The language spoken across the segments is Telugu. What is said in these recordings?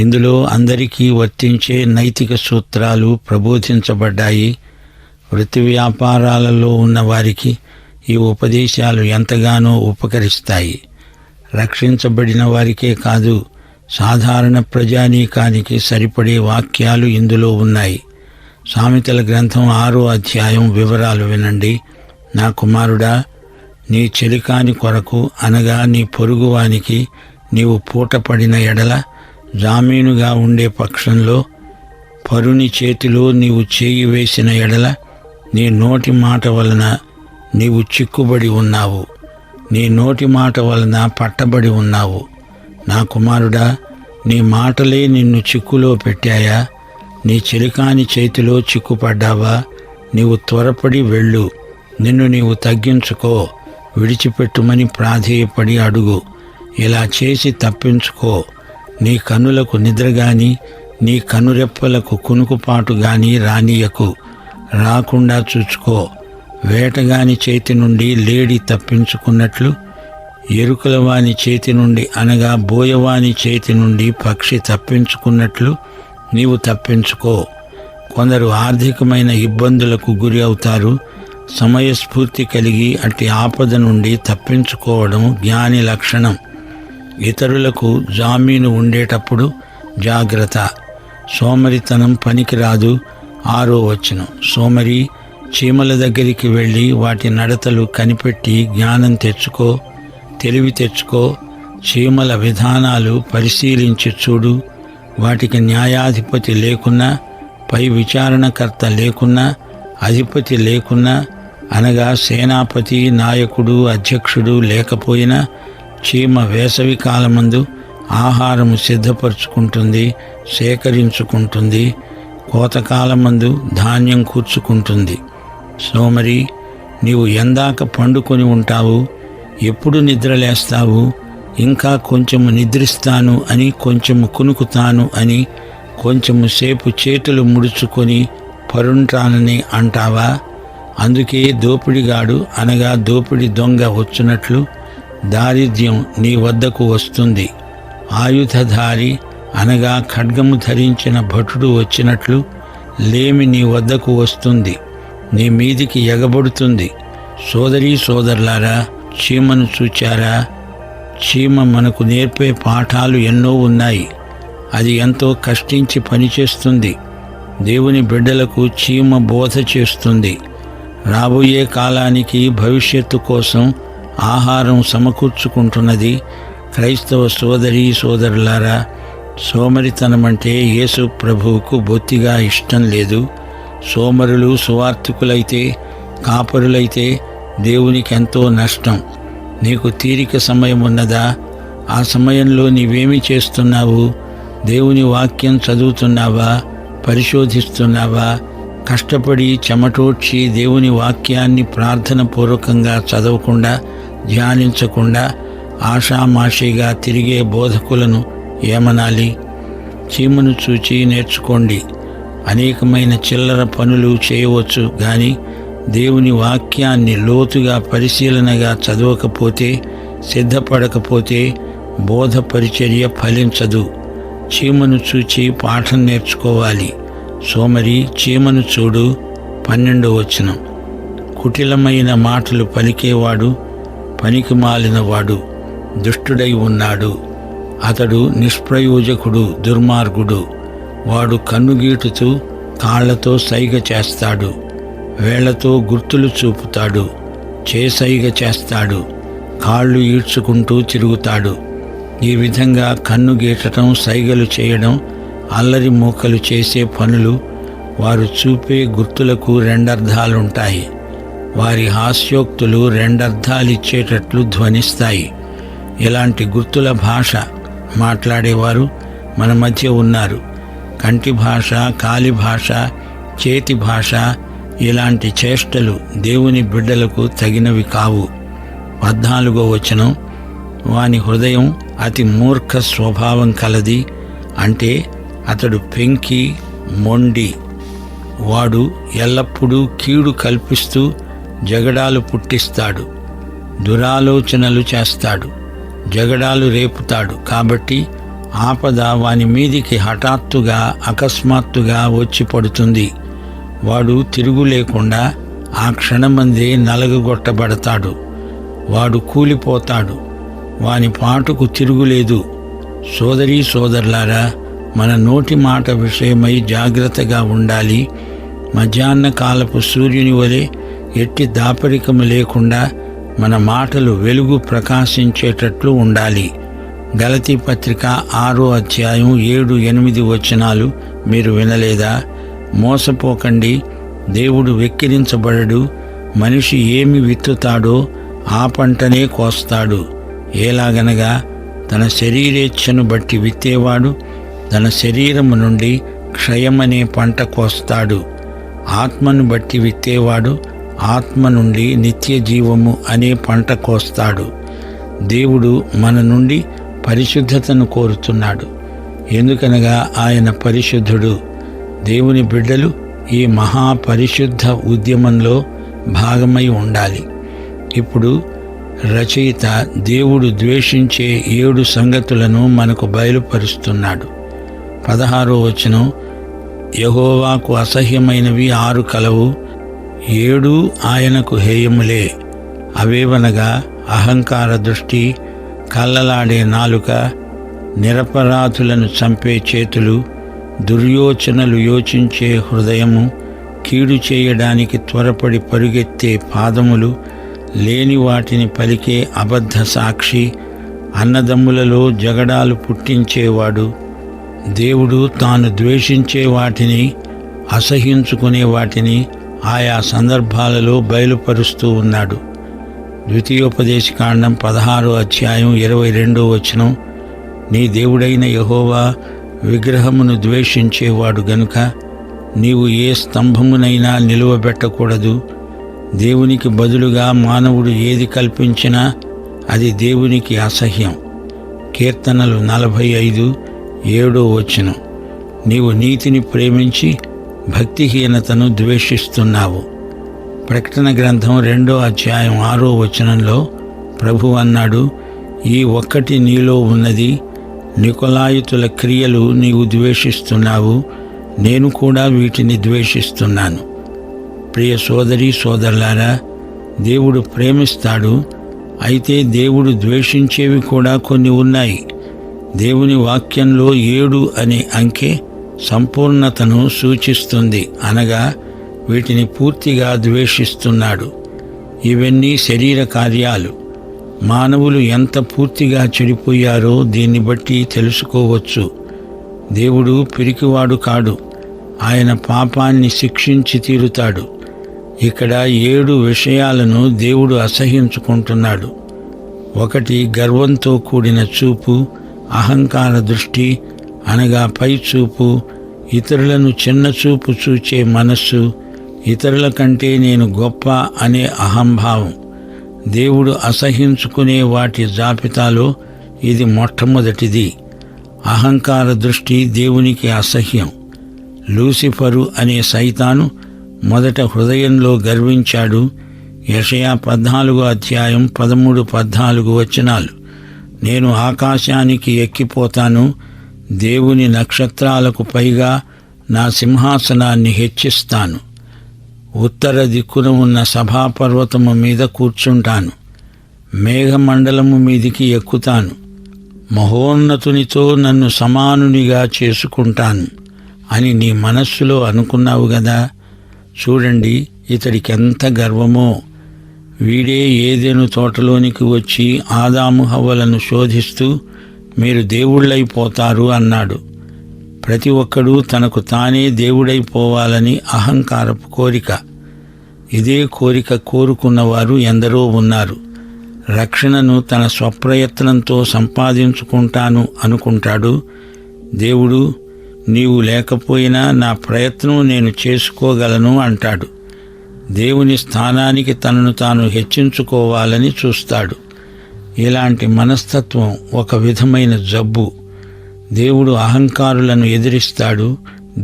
ఇందులో అందరికీ వర్తించే నైతిక సూత్రాలు ప్రబోధించబడ్డాయి. వృత్తి వ్యాపారాలలో ఉన్న వారికి ఈ ఉపదేశాలు ఎంతగానో ఉపకరిస్తాయి. రక్షించబడిన వారికే కాదు, సాధారణ ప్రజానీకానికి సరిపడే వాక్యాలు ఇందులో ఉన్నాయి. సామెతల గ్రంథం 6వ అధ్యాయం వివరాలు వినండి. నా కుమారుడా, నీ చెలికాని కొరకు అనగా నీ పొరుగువానికి నీవు పూటపడిన ఎడల, జామీనుగా ఉండే పక్షంలో పరుని చేతిలో నీవు చేయి వేసిన ఎడల, నీ నోటి మాట వలన నీవు చిక్కుబడి ఉన్నావు, నీ నోటి మాట వలన పట్టబడి ఉన్నావు. నా కుమారుడా, నీ మాటలే నిన్ను చిక్కులో పెట్టాయా? నీ చెలికాని చేతిలో చిక్కుపడ్డావా? నీవు త్వరపడి వెళ్ళు, నిన్ను నీవు తగ్గించుకో, విడిచిపెట్టుమని ప్రాధేయపడి అడుగు. ఇలా చేసి తప్పించుకో. నీ కన్నులకు నిద్రగాని, నీ కనురెప్పలకు కునుకుపాటు గాని రానీయకు, రాకుండా చూచుకో. వేటగాని చేతి నుండి లేడి తప్పించుకున్నట్లు, ఎరుకలవాని చేతి నుండి అనగా బోయవాని చేతి నుండి పక్షి తప్పించుకున్నట్లు నీవు తప్పించుకో. కొందరు ఆర్థికమైన ఇబ్బందులకు గురి అవుతారు. సమయస్ఫూర్తి కలిగి అట్టి ఆపద నుండి తప్పించుకోవడం జ్ఞాని లక్షణం. ఇతరులకు జామీను ఉండేటప్పుడు జాగ్రత్త. సోమరితనం పనికిరాదు. 6వ వచనం, సోమరి, చీమల దగ్గరికి వెళ్ళి వాటి నడతలు కనిపెట్టి జ్ఞానం తెచ్చుకో, తెలివి తెచ్చుకో. చీమల విధానాలు పరిశీలించి చూడు. వాటికి న్యాయాధిపతి లేకున్నా, పై విచారణకర్త లేకున్నా, అధిపతి లేకున్నా, అనగా సేనాపతి, నాయకుడు, అధ్యక్షుడు లేకపోయినా, చీమ వేసవి కాలమందు ఆహారము సిద్ధపరుచుకుంటుంది, సేకరించుకుంటుంది. కోతకాలమందు ధాన్యం కూర్చుకుంటుంది. సోమరి, నీవు ఎందాక పండుకొని ఉంటావు? ఎప్పుడు నిద్రలేస్తావు? ఇంకా కొంచెము నిద్రిస్తాను అని, కొంచెము కునుకుతాను అని, కొంచెము సేపు చేతులు ముడుచుకొని పరుంటానని అంటావా? అందుకే దోపిడిగాడు అనగా దోపిడి దొంగ వచ్చినట్లు దారిద్ర్యం నీ వద్దకు వస్తుంది. ఆయుధధారి అనగా ఖడ్గము ధరించిన భటుడు వచ్చినట్లు లేమి నీ వద్దకు వస్తుంది, నీ మీదికి ఎగబడుతుంది. సోదరీ సోదరులారా, చీమను చూచారా? చీమ మనకు నేర్పే పాఠాలు ఎన్నో ఉన్నాయి. అది ఎంతో కష్టించి పనిచేస్తుంది. దేవుని బిడ్డలకు చీమ బోధ చేస్తుంది. రాబోయే కాలానికి భవిష్యత్తు కోసం ఆహారం సమకూర్చుకుంటున్నది. క్రైస్తవ సోదరీ సోదరులారా, సోమరితనమంటే యేసు ప్రభువుకు బొత్తిగా ఇష్టం లేదు. సోమరులు సువార్థికులైతే, కాపరులైతే దేవునికి ఎంతో నష్టం. నీకు తీరిక సమయం ఉన్నదా? ఆ సమయంలో నీవేమి చేస్తున్నావు? దేవుని వాక్యం చదువుతున్నావా? పరిశోధిస్తున్నావా? కష్టపడి చెమటోడ్చి దేవుని వాక్యాన్ని ప్రార్థన పూర్వకంగా చదవకుండా, ధ్యానించకుండా ఆషామాషిగా తిరిగే బోధకులను ఏమనాలి? చీమను చూచి నేర్చుకోండి. అనేకమైన చిల్లర పనులు చేయవచ్చు, కానీ దేవుని వాక్యాన్ని లోతుగా పరిశీలనగా చదవకపోతే, సిద్ధపడకపోతే బోధ పరిచర్య ఫలించదు. చీమను చూచి పాఠం నేర్చుకోవాలి. సోమరి, చీమను చూడు. 12వ వచనం, కుటిలమైన మాటలు పలికేవాడు పనికిమాలినవాడు, దుష్టుడై ఉన్నాడు. అతడు నిష్ప్రయోజకుడు, దుర్మార్గుడు. వాడు కన్నుగీటుతూ కాళ్లతో సైగ చేస్తాడు, వేళ్లతో గుర్తులు చూపుతాడు, చేసైగ చేస్తాడు, కాళ్ళు ఈడ్చుకుంటూ తిరుగుతాడు. ఈ విధంగా కన్ను గీటడం, సైగలు చేయడం, అల్లరి మూకలు చేసే పనులు. వారు చూపే గుర్తులకు రెండర్థాలుంటాయి. వారి హాస్యోక్తులు రెండర్థాలిచ్చేటట్లు ధ్వనిస్తాయి. ఇలాంటి గుర్తుల భాష మాట్లాడేవారు మన మధ్య ఉన్నారు. కంటి భాష, కాలి భాష, చేతి భాష, ఇలాంటి చేష్టలు దేవుని బిడ్డలకు తగినవి కావు. 14వ వచనం, వాని హృదయం అతి మూర్ఖ స్వభావం కలది. అంటే అతడు పెంకి, మొండి. వాడు ఎల్లప్పుడూ కీడు కల్పిస్తూ జగడాలు పుట్టిస్తాడు, దురాలోచనలు చేస్తాడు, జగడాలు రేపుతాడు. కాబట్టి ఆపద వాని మీదికి హఠాత్తుగా అకస్మాత్తుగా వచ్చి పడుతుంది. వాడు తిరుగు లేకుండా ఆ క్షణమందే నలగగొట్టబడతాడు. వాడు కూలిపోతాడు. వాని పాటుకు తిరుగులేదు. సోదరీ సోదరులారా, మన నోటి మాట విషయమై జాగ్రత్తగా ఉండాలి. మధ్యాహ్న కాలపు సూర్యుని వలె ఎట్టి దాపరికము లేకుండా మన మాటలు వెలుగు ప్రకాశించేటట్లు ఉండాలి. గలతీ పత్రిక 6వ అధ్యాయం 7-8 వచనాలు మీరు వినలేదా? మోసపోకండి, దేవుడు వెక్కిరించబడడు. మనిషి ఏమి విత్తుతాడో ఆ పంటనే కోస్తాడు. ఎలాగనగా తన శరీరేచ్ఛను బట్టి విత్తేవాడు తన శరీరము నుండి క్షయమనే పంట కోస్తాడు. ఆత్మను బట్టి విత్తేవాడు ఆత్మ నుండి నిత్య జీవము అనే పంట కోస్తాడు. దేవుడు మన నుండి పరిశుద్ధతను కోరుతున్నాడు. ఎందుకనగా ఆయన పరిశుద్ధుడు. దేవుని బిడ్డలు ఈ మహాపరిశుద్ధ ఉద్యమంలో భాగమై ఉండాలి. ఇప్పుడు రచయిత దేవుడు ద్వేషించే 7 సంగతులను మనకు బయలుపరుస్తున్నాడు. 16వ వచనం, యెహోవాకు అసహ్యమైనవి 6 కలవు, 7 ఆయనకు హేయములే. అవేవనగా అహంకార దృష్టి, కళ్ళలాడే నాలుక, నిరపరాధులను చంపే చేతులు, దుర్యోచనలు యోచించే హృదయము, కీడు చేయడానికి త్వరపడి పరుగెత్తే పాదములు, లేని వాటిని పలికే అబద్ధ సాక్షి, అన్నదమ్ములలో జగడాలు పుట్టించేవాడు. దేవుడు తాను ద్వేషించే వాటిని, అసహ్యించుకునే వాటిని ఆయా సందర్భాలలో బయలుపరుస్తూ ఉన్నాడు. ద్వితీయోపదేశకాండం 16వ అధ్యాయం 22వ వచనం, నీ దేవుడైన యెహోవా విగ్రహమును ద్వేషించేవాడు గనుక నీవు ఏ స్తంభమునైనా నిలువబెట్టకూడదు. దేవునికి బదులుగా మానవుడు ఏది కల్పించినా అది దేవునికి అసహ్యం. కీర్తనలు 45:7 వచనం, నీవు నీతిని ప్రేమించి భక్తిహీనతను ద్వేషిస్తున్నావు. ప్రకటన గ్రంథం 2వ అధ్యాయం 6వ వచనంలో ప్రభు అన్నాడు, ఈ ఒక్కటి నీలో ఉన్నది, నికొలాయితుల క్రియలు నీవు ద్వేషిస్తున్నావు, నేను కూడా వీటిని ద్వేషిస్తున్నాను. ప్రియ సోదరీ సోదరులారా, దేవుడు ప్రేమిస్తాడు. అయితే దేవుడు ద్వేషించేవి కూడా కొన్ని ఉన్నాయి. దేవుని వాక్యంలో 7 అనే అంకె సంపూర్ణతను సూచిస్తుంది. అనగా వీటిని పూర్తిగా ద్వేషిస్తున్నాడు. ఇవన్నీ శరీర కార్యాలు. మానవులు ఎంత పూర్తిగా చెడిపోయారో దీన్ని బట్టి తెలుసుకోవచ్చు. దేవుడు పిరికివాడు కాడు. ఆయన పాపాన్ని శిక్షించి తీరుతాడు. ఇక్కడ 7 విషయాలను దేవుడు అసహ్యించుకుంటున్నాడు. 1, గర్వంతో కూడిన చూపు, అహంకార దృష్టి అనగా పై చూపు, ఇతరులను చిన్న చూపు చూచే మనస్సు, ఇతరుల కంటే నేను గొప్ప అనే అహంభావం. దేవుడు అసహ్యించుకునే వాటి జాబితాలో ఇది మొట్టమొదటిది. అహంకార దృష్టి దేవునికి అసహ్యం. లూసిఫరు అనే సైతాను మొదట హృదయంలో గర్వించాడు. యెషయా 14వ అధ్యాయం 13-14 వచనాలు, నేను ఆకాశానికి ఎక్కిపోతాను, దేవుని నక్షత్రాలకు పైగా నా సింహాసనాన్ని హెచ్చిస్తాను, ఉత్తర దిక్కున ఉన్న సభాపర్వతము మీద కూర్చుంటాను, మేఘమండలము మీదికి ఎక్కుతాను, మహోన్నతునితో నన్ను సమానునిగా చేసుకుంటాను అని నీ మనస్సులో అనుకున్నావు గదా. చూడండి, ఇతడికెంత గర్వమో. వీడే ఏదెను తోటలోనికి వచ్చి ఆదాము హవ్వలను శోధిస్తూ మీరు దేవుళ్ళైపోతారు అన్నాడు. ప్రతి ఒక్కడూ తనకు తానే దేవుడైపోవాలని అహంకారపు కోరిక. ఇదే కోరిక కోరుకున్నవారు ఎందరో ఉన్నారు. రక్షణను తన స్వప్రయత్నంతో సంపాదించుకుంటాను అనుకుంటాడు. దేవుడు, నీవు లేకపోయినా నా ప్రయత్నం నేను చేసుకోగలను అంటాడు. దేవుని స్థానానికి తనను తాను హెచ్చించుకోవాలని చూస్తాడు. ఇలాంటి మనస్తత్వం ఒక విధమైన జబ్బు. దేవుడు అహంకారులను ఎదిరిస్తాడు,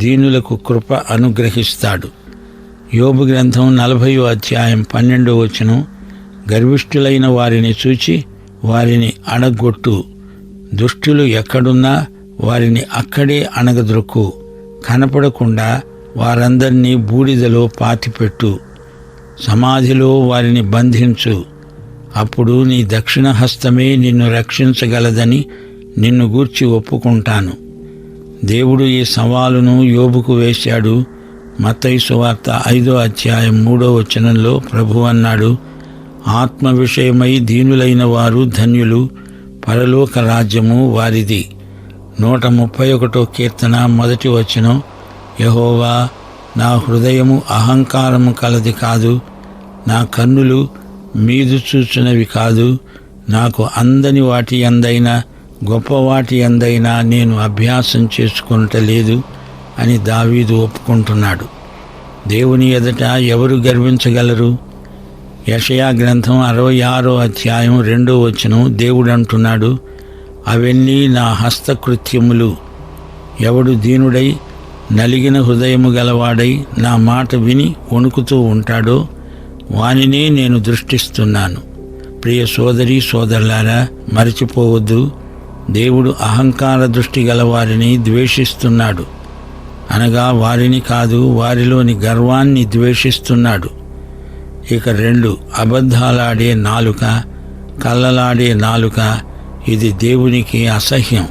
దీనులకు కృప అనుగ్రహిస్తాడు. యోబు గ్రంథం 40వ అధ్యాయం 12వ వచనం, గర్విష్ఠులైన వారిని చూచి వారిని అణగొట్టు, దుష్టులు ఎక్కడున్నా వారిని అక్కడే అణగద్రొక్కు. కనపడకుండా వారందరినీ బూడిదలో పాతిపెట్టు. సమాధిలో వారిని బంధించు. అప్పుడు నీ దక్షిణ హస్తమే నిన్ను రక్షించగలదని నిన్ను గూర్చి ఒప్పుకుంటాను. దేవుడు ఈ సవాలును యోబుకు వేశాడు. మత్తయి సువార్త 5:3 ప్రభువు అన్నాడు, ఆత్మ విషయమై దీనులైన వారు ధన్యులు, పరలోక రాజ్యము వారిది. 131 1 యెహోవా, నా హృదయము అహంకారము కలది కాదు, నా కన్నులు మీదు చూచునవి కాదు. నాకు అందని వాటి అందైనా గొప్పవాటి అందైనా నేను అభ్యాసం చేసుకొనటలేదు అని దావీదు ఒప్పుకుంటున్నాడు. దేవుని ఎదుట ఎవరు గర్వించగలరు? యెషయా గ్రంథం 66:2 దేవుడు అంటున్నాడు, అవన్నీ నా హస్తకృత్యములు. ఎవడు దీనుడై నలిగిన హృదయము గలవాడై నా మాట విని వణుకుతూ ఉంటాడో వానినే నేను దృష్టిస్తున్నాను. ప్రియ సోదరీ సోదరులారా, మరచిపోవద్దు, దేవుడు అహంకార దృష్టి గలవారిని ద్వేషిస్తున్నాడు. అనగా వారిని కాదు, వారిలోని గర్వాన్ని ద్వేషిస్తున్నాడు. ఇక 2, అబద్ధాలాడే నాలుక, కళ్ళలాడే నాలుక, ఇది దేవునికి అసహ్యం.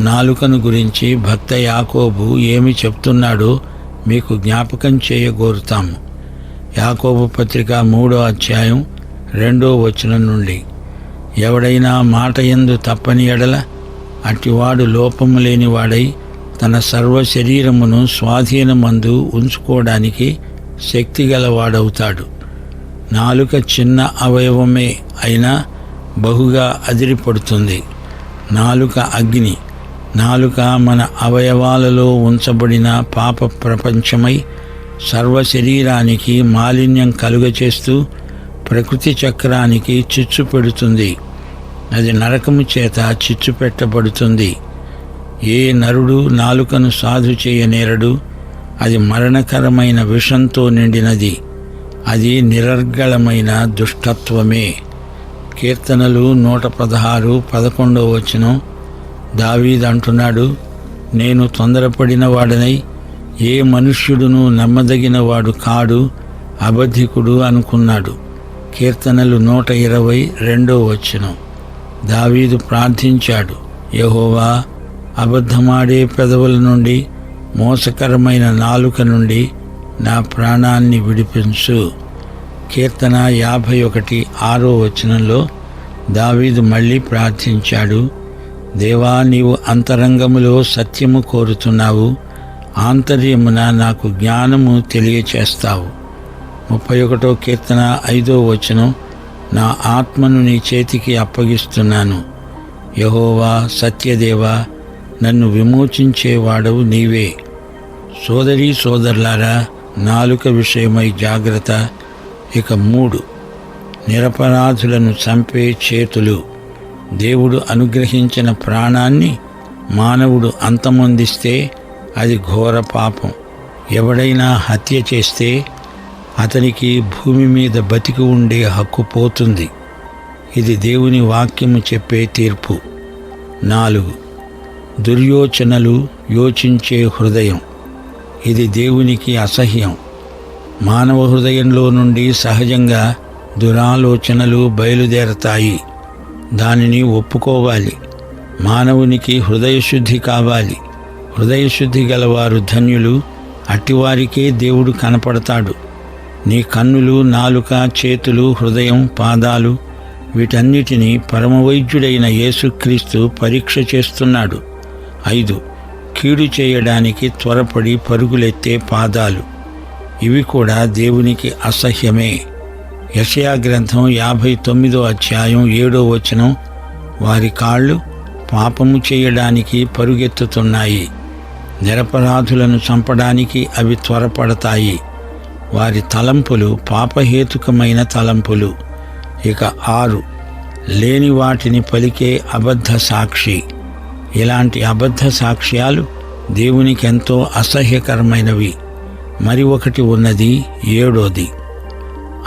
నాలుకను గురించి భక్త యాకోబు ఏమి చెప్తున్నాడో మీకు జ్ఞాపకం చేయగోరుతాము. యాకోబు పత్రిక 3:2 నుండి, ఎవడైనా మాట యందు తప్పని ఎడల అట్టివాడు లోపము లేనివాడై తన సర్వ శరీరమును స్వాధీనమందు ఉంచుకోవడానికి శక్తిగలవాడవుతాడు. నాలుక చిన్న అవయవమే అయినా బహుగా అదిరిపడుతుంది. నాలుక అగ్ని. నాలుక మన అవయవాలలో ఉంచబడిన పాప ప్రపంచమై సర్వ శరీరానికి మాలిన్యం కలుగచేస్తూ ప్రకృతి చక్రానికి చిచ్చు పెడుతుంది. అది నరకము చేత చిచ్చు పెట్టబడుతుంది. ఏ నరుడు నాలుకను సాధు చేయనేరడు. అది మరణకరమైన విషంతో నిండినది. అది నిరర్గళమైన దుష్టత్వమే. కీర్తనలు 116:11 దావీదు అంటున్నాడు, నేను తొందరపడిన వాడనై ఏ మనుష్యుడును నమ్మదగినవాడు కాడు, అబద్ధికుడు అనుకున్నాడు. కీర్తనలు 122 దావీదు ప్రార్థించాడు, యెహోవా, అబద్ధమాడే పెదవుల నుండి, మోసకరమైన నాలుక నుండి నా ప్రాణాన్ని విడిపించు. కీర్తన 51:6 దావీదు మళ్ళీ ప్రార్థించాడు, దేవా, నీవు అంతరంగములో సత్యము కోరుతున్నావు, ఆంతర్యమున నాకు జ్ఞానము తెలియచేస్తావు. 31 కీర్తన 5 నా ఆత్మను నీ చేతికి అప్పగిస్తున్నాను. యెహోవా, సత్యదేవా, నన్ను విమోచించేవాడవు నీవే. సోదరీ సోదరులారా, నాలుక విషయమై జాగ్రత్త. ఇక 3, నిరపరాధులను చంపే చేతులు. దేవుడు అనుగ్రహించిన ప్రాణాన్ని మానవుడు అంతమొందిస్తే అది ఘోర పాపం. ఎవడైనా హత్య చేస్తే అతనికి భూమి మీద బతికి ఉండే హక్కు పోతుంది. ఇది దేవుని వాక్యము చెప్పే తీర్పు. 4, దుర్యోచనలు, యోచించే హృదయం. ఇది దేవునికి అసహ్యం. మానవ హృదయంలో నుండి సహజంగా దురాలోచనలు బయలుదేరతాయి. దానిని ఒప్పుకోవాలి. మానవునికి హృదయశుద్ధి కావాలి. హృదయశుద్ధి గలవారు ధన్యులు, అట్టివారికే దేవుడు కనపడతాడు. నీ కన్నులు, నాలుక, చేతులు, హృదయం, పాదాలు, వీటన్నిటినీ పరమవైద్యుడైన యేసుక్రీస్తు పరీక్ష చేస్తున్నాడు. 5, కీడు చేయడానికి త్వరపడి పరుగులెత్తే పాదాలు. ఇవి కూడా దేవునికి అసహ్యమే. యెషయా గ్రంథం 59:7 వారి కాళ్ళు పాపము చేయడానికి పరుగెత్తుతున్నాయి. నిరపరాధులను చంపడానికి అవి త్వరపడతాయి. వారి తలంపులు పాపహేతుకమైన తలంపులు. ఇక 6, లేని వాటిని పలికే అబద్ధ సాక్షి. ఇలాంటి అబద్ధ సాక్ష్యాలు దేవునికెంతో అసహ్యకరమైనవి. మరి ఒకటి ఉన్నది, 7,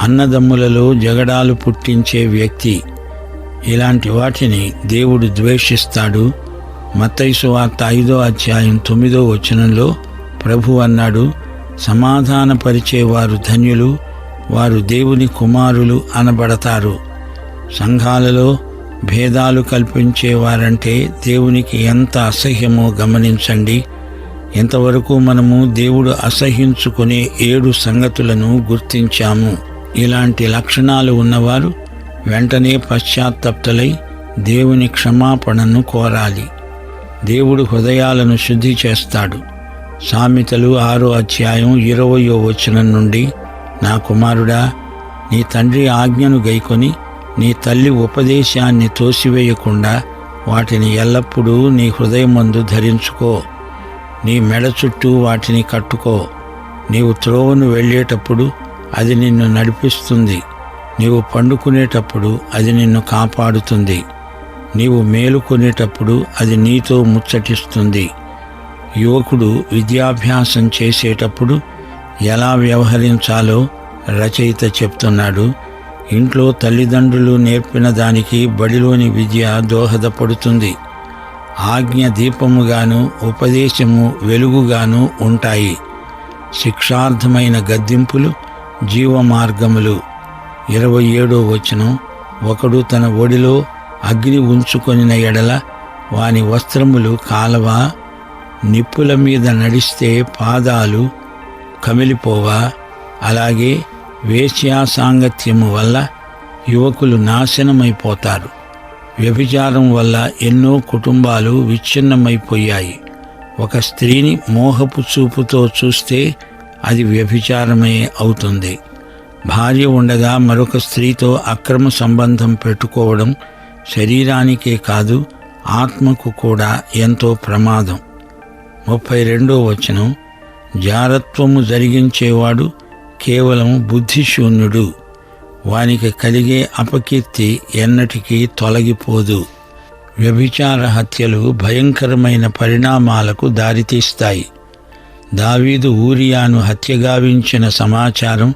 అన్నదమ్ములలో జగడాలు పుట్టించే వ్యక్తి. ఇలాంటి వాటిని దేవుడు ద్వేషిస్తాడు. మత్తయి సువార్త 5వ అధ్యాయం 9వ వచనంలో ప్రభు అన్నాడు, సమాధానపరిచేవారు ధన్యులు, వారు దేవుని కుమారులు అనబడతారు. సంఘాలలో భేదాలు కల్పించేవారంటే దేవునికి ఎంత అసహ్యమో గమనించండి. ఇంతవరకు మనము దేవుడు అసహ్యించుకునే 7 సంగతులను గుర్తించాము. ఇలాంటి లక్షణాలు ఉన్నవారు వెంటనే పశ్చాత్తప్తులై దేవుని క్షమాపణను కోరాలి. దేవుడు హృదయాలను శుద్ధి చేస్తాడు. సామెతలు 6వ అధ్యాయం 20వ వచనం నుండి, నా కుమారుడా, నీ తండ్రి ఆజ్ఞను గైకొని నీ తల్లి ఉపదేశాన్ని తోసివేయకుండా వాటిని ఎల్లప్పుడూ నీ హృదయమందు ధరించుకో. నీ మెడ చుట్టూ వాటిని కట్టుకో. నీవు త్రోవను వెళ్ళేటప్పుడు అది నిన్ను నడిపిస్తుంది. నీవు పండుకునేటప్పుడు అది నిన్ను కాపాడుతుంది. నీవు మేలుకొనేటప్పుడు అది నీతో ముచ్చటిస్తుంది. యువకుడు విద్యాభ్యాసం చేసేటప్పుడు ఎలా వ్యవహరించాలో రచయిత చెప్తున్నాడు. ఇంట్లో తల్లిదండ్రులు నేర్పిన దానికి బడిలోని విద్య దోహదపడుతుంది. ఆజ్ఞ దీపముగాను ఉపదేశము వెలుగుగాను ఉంటాయి. శిక్షార్థమైన గద్దింపులు జీవమార్గములు. 27వ వచనం, ఒకడు తన ఒడిలో అగ్ని ఉంచుకొనిన ఎడల వాని వస్త్రములు కాలవా? నిప్పుల మీద నడిస్తే పాదాలు కమిలిపోవా? అలాగే వేశ్యాసాంగత్యము వల్ల యువకులు నాశనమైపోతారు. వ్యభిచారం వల్ల ఎన్నో కుటుంబాలు విచ్ఛిన్నమైపోయాయి. ఒక స్త్రీని మోహపు చూపుతో చూస్తే అది వ్యభిచారమే అవుతుంది. భార్య ఉండగా మరొక స్త్రీతో అక్రమ సంబంధం పెట్టుకోవడం శరీరానికే కాదు, ఆత్మకు కూడా ఎంతో ప్రమాదం. 32వ వచనం, జారత్వము జరిగించేవాడు కేవలం బుద్ధిశూన్యుడు. వానికి కలిగే అపకీర్తి ఎన్నటికీ తొలగిపోదు. వ్యభిచార హత్యలు భయంకరమైన పరిణామాలకు దారితీస్తాయి. దావీదు ఊరియాను హత్యగావించిన సమాచారం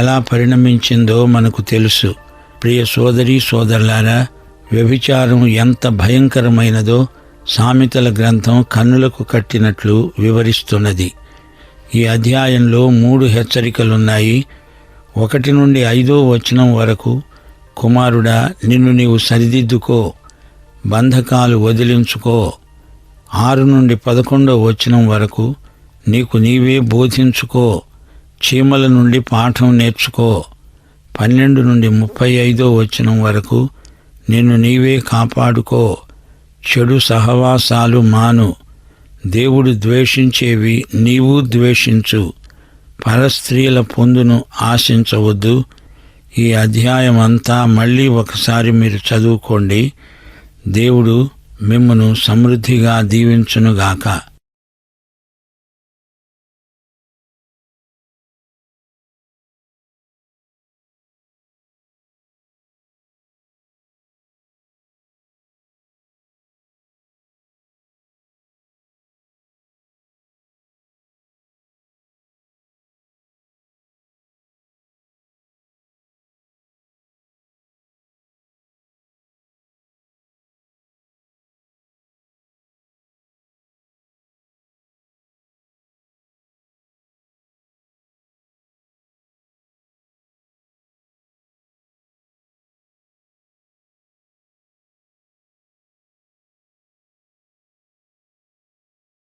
ఎలా పరిణమించిందో మనకు తెలుసు. ప్రియ సోదరీ సోదరులారా, వ్యభిచారం ఎంత భయంకరమైనదో సామెతల గ్రంథం కన్నులకు కట్టినట్లు వివరిస్తున్నది. ఈ అధ్యాయంలో 3 హెచ్చరికలున్నాయి. 1 నుండి 5వ వచనం వరకు, కుమారుడా, నిన్ను నీవు సరిదిద్దుకో, బంధకాలు వదిలించుకో. 6 నుండి 11వ వచనం వరకు, నీకు నీవే బోధించుకో, చీమల నుండి పాఠం నేర్చుకో. 12 నుండి 35వ వచనం వరకు, నిన్ను నీవే కాపాడుకో, చెడు సహవాసాలు మాను, దేవుడు ద్వేషించేవి నీవు ద్వేషించు, పరస్త్రీల పొందును ఆశించవద్దు. ఈ అధ్యాయం అంతా మళ్ళీ ఒకసారి మీరు చదువుకోండి. దేవుడు మిమ్మును సమృద్ధిగా దీవించునుగాక.